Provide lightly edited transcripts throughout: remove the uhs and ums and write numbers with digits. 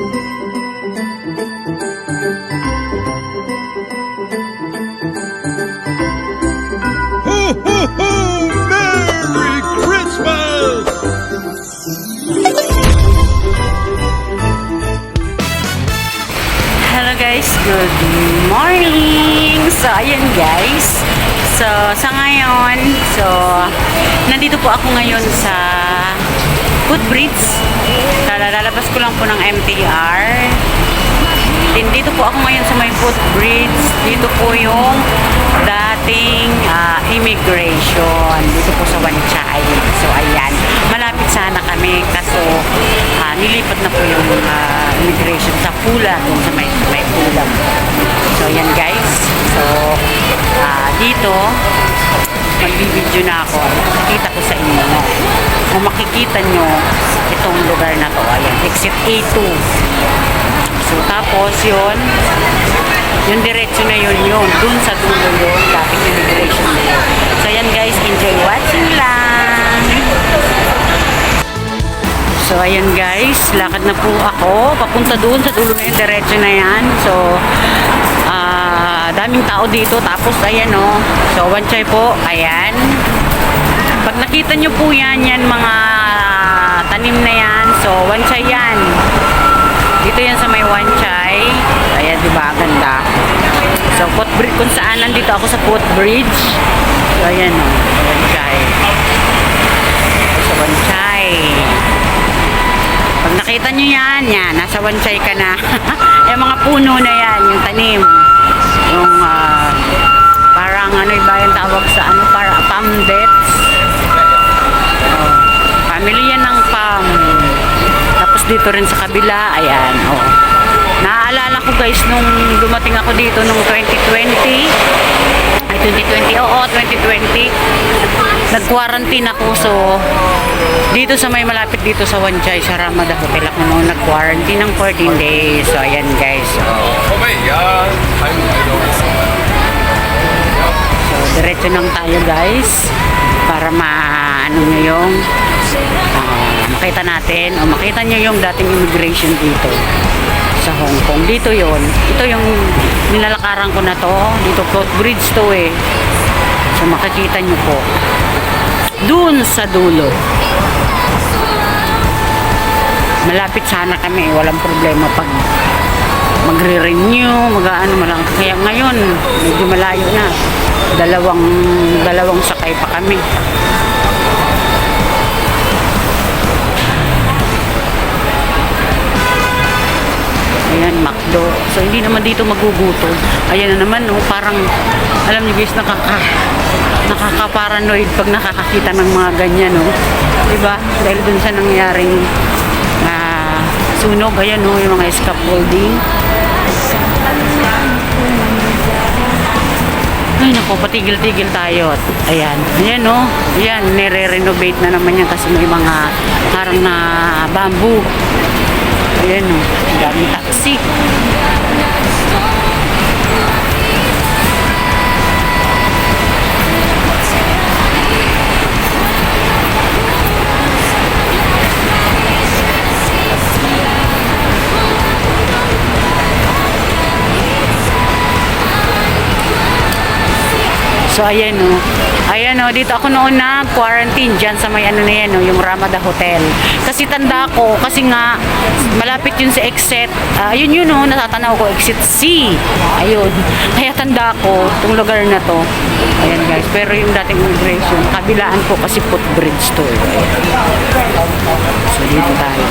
Merry Christmas! Hello guys, good morning! So, ayan guys. So, sa ngayon, nandito po ako ngayon sa footbridge. Lalabas ko lang po ng MTR. Dito po ako ngayon sa may footbridge. Dito po yung dating immigration. Dito po sa Wanchay. So, ayan. Malapit sana kami. Kaso, nilipat na po yung immigration sa Pula. Kung sa may Pula. So, ayan guys. So, dito, magbibideo na ako. Nakikita ko sa inyo. Kung makikita nyo, itong lugar na to. Ayan, exit A2. So, tapos yun, yung diretso na yun, dun sa dulo yun, dating immigration. So, ayan guys, enjoy watching lang. So, ayan guys, lakad na po ako, papunta dun sa dulo na yun, diretso na yan. So, daming tao dito, tapos ayan o, so, Wanchay po, ayan. Pag nakita nyo po yan, mga tanim na yan, so, Wanchay yan. Dito yan sa may Wanchay. Ayan, diba? Ganda. So, footbridge, kung saan nandito ako sa footbridge. So, ayan o. Wanchay. Sa Wanchay. Pag nakita nyo yan, nasa Wanchay ka na. Yung mga puno na yan, yung tanim. Yung, parang ano ba yung tawag sa para palm dates. Family yan ng palm. Dito rin sa kabila, ayan, naaalala ko guys nung dumating ako dito nung 2020, 2020, nag-quarantine ako, so dito sa may malapit dito sa Wanchay, sa Ramada Hotel ako nung nag-quarantine ng 14 days, so ayan guys, so diretso lang tayo guys, para maano nyo yung makita natin o makita nyo yung dating immigration dito sa Hong Kong. Dito yon, ito yung nilalakaran ko na to, dito footbridge to so makikita nyo po dun sa dulo. Malapit sana kami, walang problema pag magre-renew, kaya ngayon medyo malayo na, dalawang sakay pa kami. Ayan, McDo. So, hindi naman dito magugutom. Ayan na naman, parang, alam niyo guys, nakaka-paranoid pag nakakakita ng mga ganyan, diba? Dahil dun sa nangyaring sunog, ayan, yung mga scaffolding. Ay, naku, patigil-tigil tayo. Ayan, ayan, nire-renovate na naman yan kasi may mga parang na bamboo. Ayan daming taxi. So ayan dito ako noon na quarantine dyan sa may na yan yung Ramada Hotel. Kasi tanda ko, kasi nga malapit yun sa exit, yun natatanaw ko, exit C. Ayun, kaya tanda ko itong lugar na to. Ayan guys, pero yung dating immigration, kabilaan ko kasi footbridge to. So dito tayo.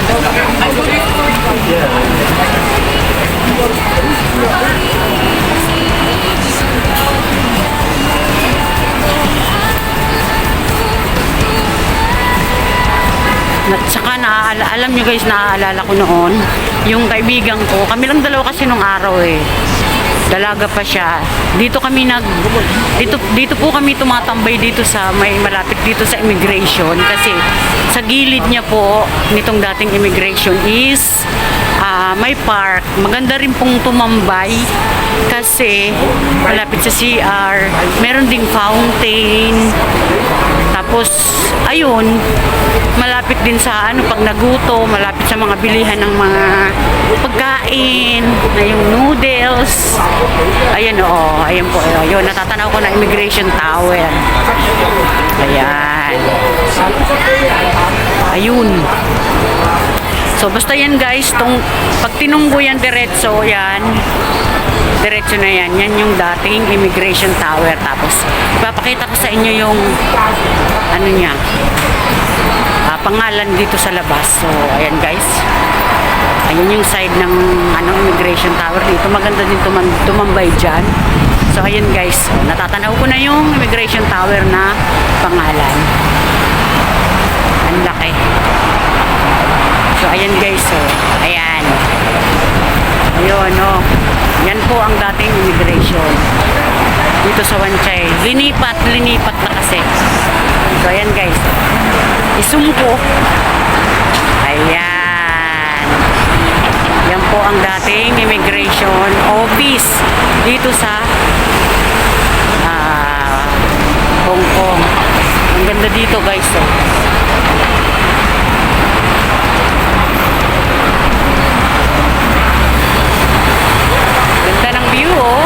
At saka alam nyo guys, naaalala ko noon yung kaibigan ko, kami lang dalawa kasi nung araw dalaga pa siya, dito po kami tumatambay dito sa may malapit dito sa immigration, kasi sa gilid niya po nitong dating immigration is may park, maganda rin pong tumambay kasi malapit sa CR, meron ding fountain. Tapos, ayun, malapit din sa ano, pag naguto, malapit sa mga bilihan ng mga pagkain, na yung noodles. Ayan, oo, ayan po, ayun, natatanaw ko na Immigration Tower. Ayan. Ayun. So, basta yan guys, pag tinunggo yan diretso, yan, diretso na yan. Yan yung dating Immigration Tower. Tapos, ipapakita ko sa inyo yung, ano niya, pangalan dito sa labas. So, ayan guys. Ayan yung side ng, Immigration Tower dito. Maganda din tumambay dyan. So, ayan guys. So, natatanaw ko na yung Immigration Tower na pangalan. Ang laki. So, ayan guys, so, ayan. Ayun, no. Yan po ang dating immigration. Dito sa Wanchay. Linipat na kasi. So, ayan guys. Isumpo. Ayan. Yan po ang dating immigration office dito sa Hong Kong. Ang ganda dito guys, so. Ganda ng view, oh.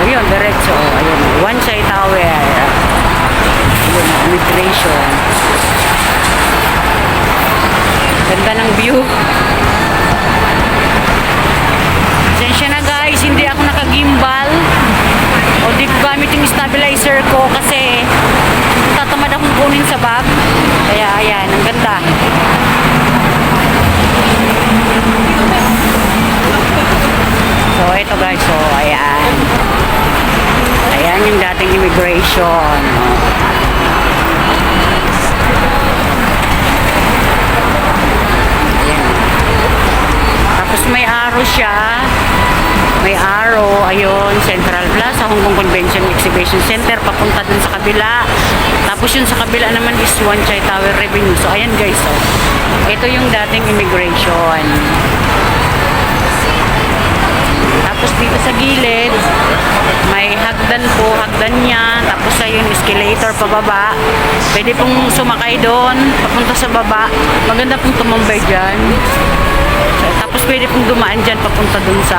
Ayun, diretso. Ayun, Wanchay Tower. Ayun, immigration. Ganda ng view. Sensya na guys, hindi ako nakagimbal. O di gamit yung stabilizer ko kasi tatamad akong kunin sa bag. Kaya ayan, ang ganda. So ito guys, so ayan. Ayan yung dating immigration. Ayan. Tapos may arrow siya. May arrow, ayun, Central Plaza, Hong Kong Convention Exhibition Center, papunta dun sa kabila. Tapos yun sa kabila naman is Wanchay Tower Revenue. So, ayan guys, so, ito yung dating immigration. Tapos dito sa gilid, may hagdan po, hagdan niya. Tapos ayun, escalator pababa. Pwede pong sumakay doon, papunta sa baba. Maganda pong tumambay dyan. Tapos pwede pong dumaan dyan papunta dun sa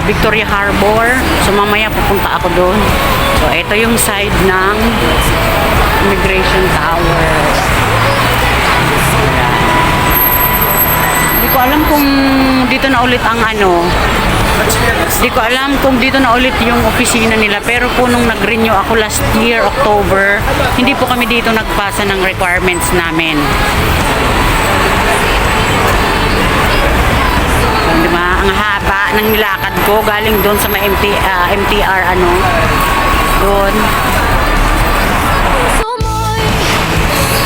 Victoria Harbor. So mamaya pupunta ako dun. So ito yung side ng Immigration Tower. Ayan. Hindi ko alam kung dito na ulit ang hindi ko alam kung dito na ulit yung opisina nila. Pero po nung nag-renew ako last year, October, hindi po kami dito nagpasa ng requirements namin. Diba? Ang haba ng nilakad ko galing doon sa may MTR doon.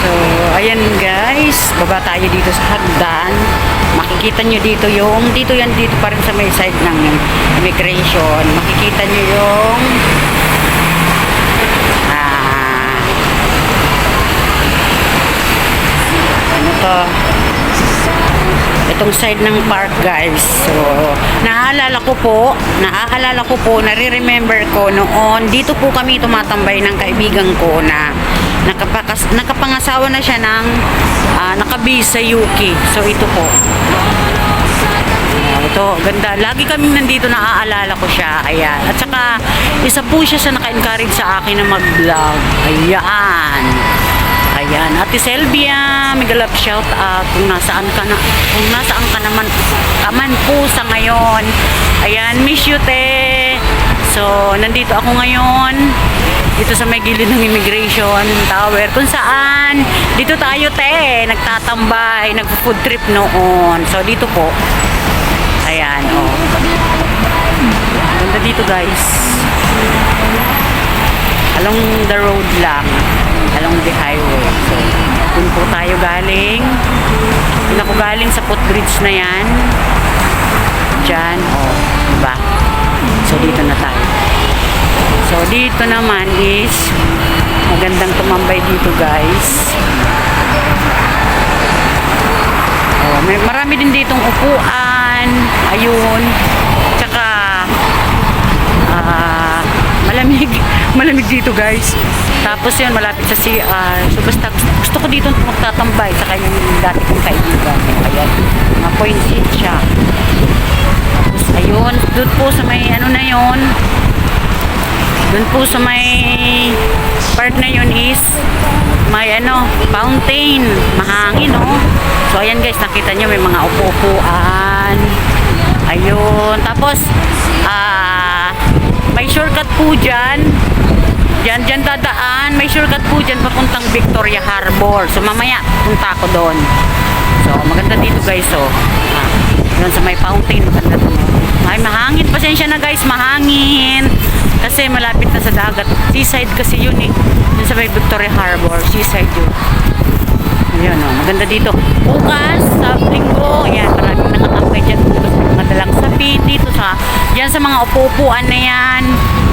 So, ayan guys, baba tayo dito sa hagdan. Makikita nyo dito dito pa rin sa may side ng immigration. Makikita nyo yung itong side ng park guys. So, naaalala ko po, nare-remember ko noon, dito po kami tumatambay ng kaibigan ko na nakapangasawa na siya ng nakabis sa UK. So, ito po. Ito, ganda. Lagi kaming nandito, naaalala ko siya. Ayan. At saka, isa po siya sa naka-encourage sa akin na mag-vlog. Ayan. Ayan, Ate Selvia, migalap shout out kung nasaan ka naman po sa ngayon. Ayan, miss you te. So, nandito ako ngayon dito sa may gilid ng Immigration Tower kung saan dito tayo te, nagtatambay, nagpo-food trip noon. So, dito po. Ayan, oh. Ganda dito guys. Along the road lang. Along the highway. So, dun po tayo galing. Dun ako galing sa footbridge na yan. Diyan. O, diba? So, dito na tayo. So, dito naman is magandang tumambay dito, guys. Oh, marami din ditong upuan. Ayun. Tsaka malamig. Malamig dito, guys. Tapos yun, malapit sa CR. So basta gusto ko dito magtatambay sa kanyang dati kong kaibigan. Ayan. Mga point seat siya. Tapos ayun, doon po sa may ano na yun. Doon po sa may part na yun is may ano, fountain. Mahangin, oh. So ayan guys, nakita nyo may mga upo-upuan. Ayun. Tapos, may shortcut po dyan. Diyan dadaan. May shortcut po dyan papuntang Victoria Harbor. So mamaya, punta ako doon. So maganda dito guys, oh. Doon sa may fountain. Maganda doon. Ay, mahangin. Pasensya na guys, mahangin. Kasi malapit na sa dagat. Seaside kasi yun eh. Yun sa may Victoria Harbor. Seaside yun. Ayan, oh. Maganda dito. Bukas, sa linggo. Ayan, maraming nakatambay dyan. Madalang sapi dito sa diyan sa mga upo-upuan na yan.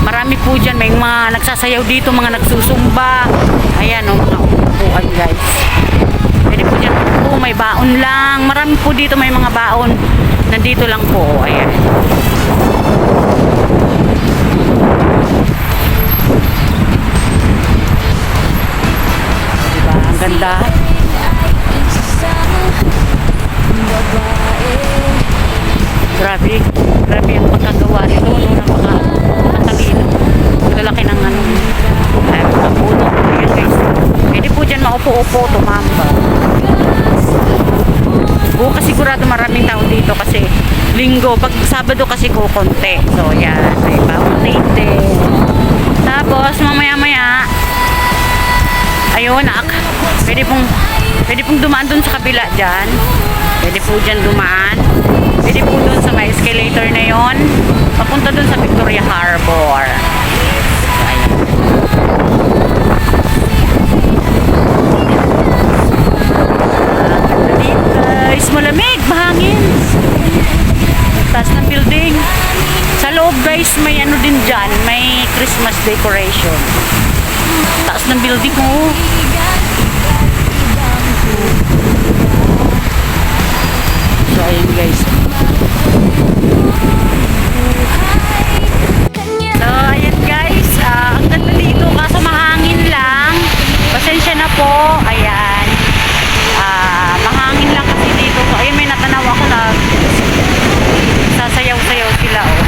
Marami po dyan, may mga nagsasayaw dito, mga nagsusumba. Ayan, oh, mga upo-upuan guys. Pwede po dyan po, may baon lang. Marami po dito, may mga baon. Nandito lang po. Ayan. Diba, ang ganda. Grabe, grabe yung pagkagawa nito, no, napakatalino. Lalaki ng ano, mga puno. Ayan guys. Pwede po dyan maupo-upo, tumamba. Bukas sigurado maraming tao dito kasi linggo, pag Sabado kasi kukonti. So yan, may fountain din. Tapos mamaya-maya, ayun, pwede pong dumaan dun sa kabila dyan. Pwede po dyan dumaan. Pwede po dun sa may escalator na yon. Papunta dun sa Victoria Harbor. Ayan. Dito guys, malamig, mahangin. Taas ng building. Sa loob guys, may ano din dyan. May Christmas decoration. Taas ng building mo. So ayun guys. So ayun guys, ang ganda dito kaso mahangin lang. Pasensya na po. Ayan. Mahangin lang kasi dito. So ayun, may natanaw ako na sasayaw-sayaw sila, oh.